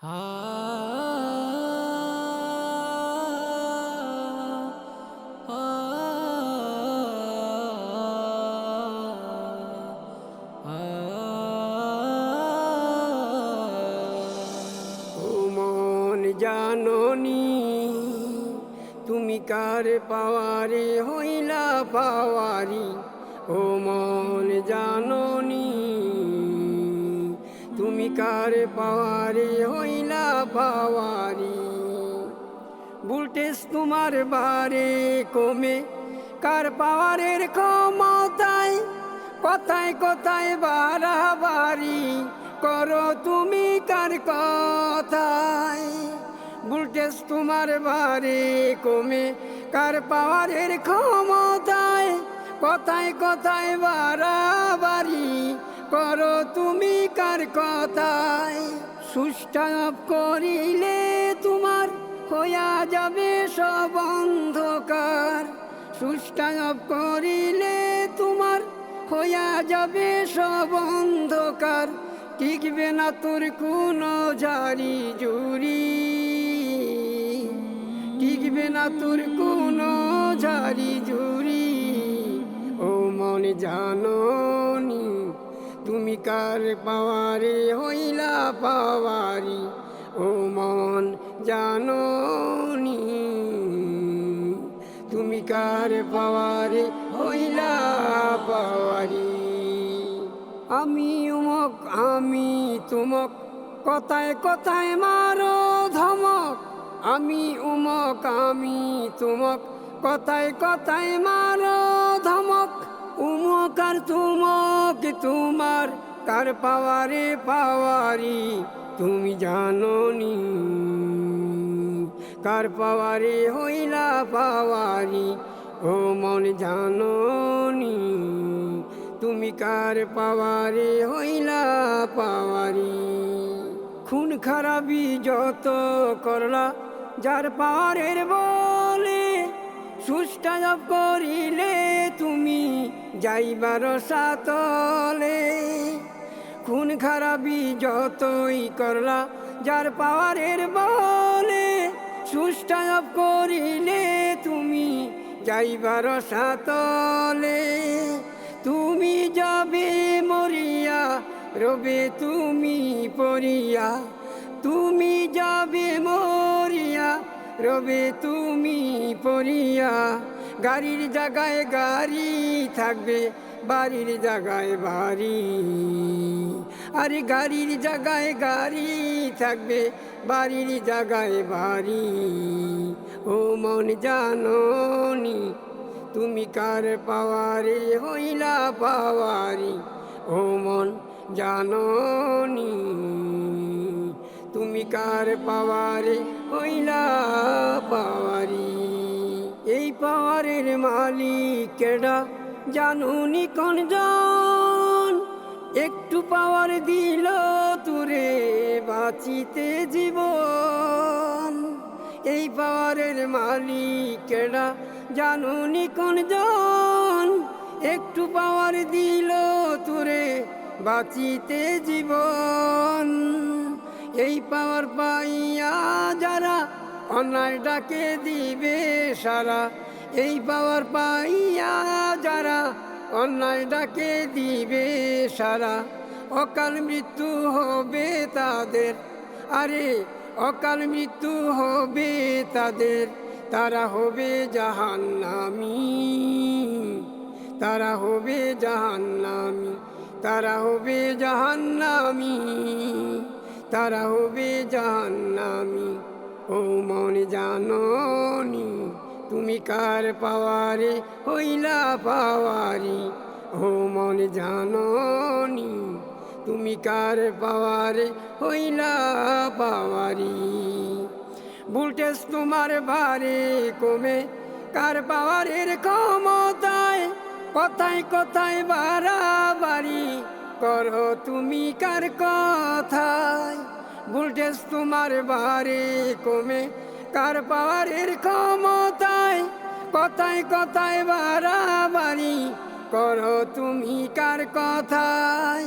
হা ও মন জাননি তুমি কার পাওয়ারে হইলা পাওয়ারি। ও মন জাননি তুমি কার পাওয়ারে হইলা পাওয়ারি। ভোল্টেজ তোমার বারে কমে কার পাওয়ারের ক্ষমতায়, কথায় কথায় বাড়াবাড়ি করো তুমি কার কথায়। ভোল্টেজ তোমার বারে কমে কার পাওয়ারের ক্ষমতায়, কথায় কথায় বাড়াবাড়ি করো তুমি কার কথায়। সুষ্ঠুব করিলে তোমার হইয়া যাবে সব অন্ধকার। সুষ্ঠুব করিলে তোমার হইয়া যাবে সব অন্ধকার। টিকবে না তোর কোনো ঝাড়ি জুড়ি, টিকবে না তোর কোনো ঝাড়ি জুড়ি। ও মন জাননি তুমি কার পাওয়ারে হইলা পাওয়ারি। ও মন জাননি তুমি কার পাওয়ারে হইলা পাওয়ারি। আমি উমক আমি তুমক কথায় কথায় মারো ধমক। আমি উমক আমি তুমক কথায় কথায় মারো ধমক। উমক আর তুমক তোমার কার পাওয়ারে পাওয়ারি। তুমি জাননি কার পাওয়ারে হইলা পাওয়ারি। ও মন জাননি তুমি কার পাওয়ারে হইলা পাওয়ারি। খুন খারাপি যত করলা যার পাওয়ারের বলে, সুষ্ঠুব করিলে তুমি যাইবার সাতলে। খুন খারাপি যতই করলা যার পাওয়ারের বলে, সুষ্ঠুব করিলে তুমি যাইবার সাতলে। তুমি যাবে মরিয়া রবে তুমি পড়িয়া, তুমি যাবে মরিয়া রবে তুমি পড়িয়া। গাড়ির জায়গায় গাড়ি থাকবে বাড়ির জায়গায় বাড়ি, আরে গাড়ির জায়গায় গাড়ি থাকবে বাড়ির জায়গায় বাড়ি। ও মন জাননি তুমি কার পাওয়ারে হইলা পাওয়ারি। ও মন জাননি তুমি কার পাওয়ারে হইলা পাওয়ারি। এই পাওয়ারের মালিক কেডা জানুনি কোন জন, একটু পাওয়ার দিল তুরে বাঁচিতে জীবন। এই পাওয়ারের মালিক কেডা জানুনি কোন জন, একটু পাওয়ার দিল তুরে বাঁচিতে জীবন। এই পাওয়ার পাইয়া যারা অন্যায় ডাকে দিবে সারা, এই পাওয়ার পাইয়া যারা অন্যায় ডাকে দিবে সারা। অকাল মৃত্যু হবে তাদের, আরে অকাল মৃত্যু হবে তাদের। তারা হবে জাহান্নামী, তারা হবে জাহান্নামী, তারা হবে জাহান্নামী, তারা হবে জাহান্নামী। ও মন জাননি তুমি কার পাওয়ারে হইলা পাওয়ারি। ও মন জাননি তুমি কার পাওয়ারে হইলা পাওয়ারি। ভোল্টেজ তোমার বারে কমে কার পাওয়ারের ক্ষমতায়, কথায় কথায় বাড়াবাড়ি করো তুমি কার কথায়। ভোল্টেজ তোমার বারে কমে কার পাওয়ারের ক্ষমতায়, কথায় কথায় বাড়াবাড়ি করো তুমি কার কথায়।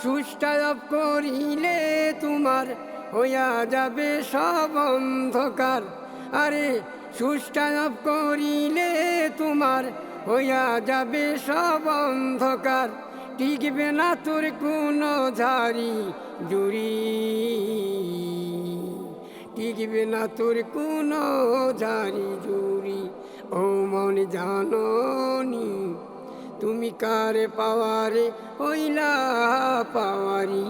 সুষ্ঠুব করিলে তোমার হইয়া যাবে সব অন্ধকার। আরে সুষ্টানব করিলে তোমার হইয়া যাবে সব অন্ধকার। টিকবে না তোর কোনো ঝাড়ি জুড়ি, টিকবে না তোর কোনো ঝাড়ি জুড়ি। ও মন জাননি তুমি কার পাওয়ারে হইলা পাওয়ারি।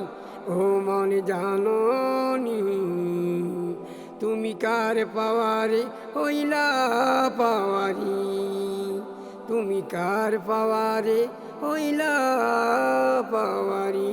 ও মন জাননি তুমি কার পাওয়ারে হইলা পাওয়ারি। তুমি কার পাওয়ারে হইলা পাওয়ারি।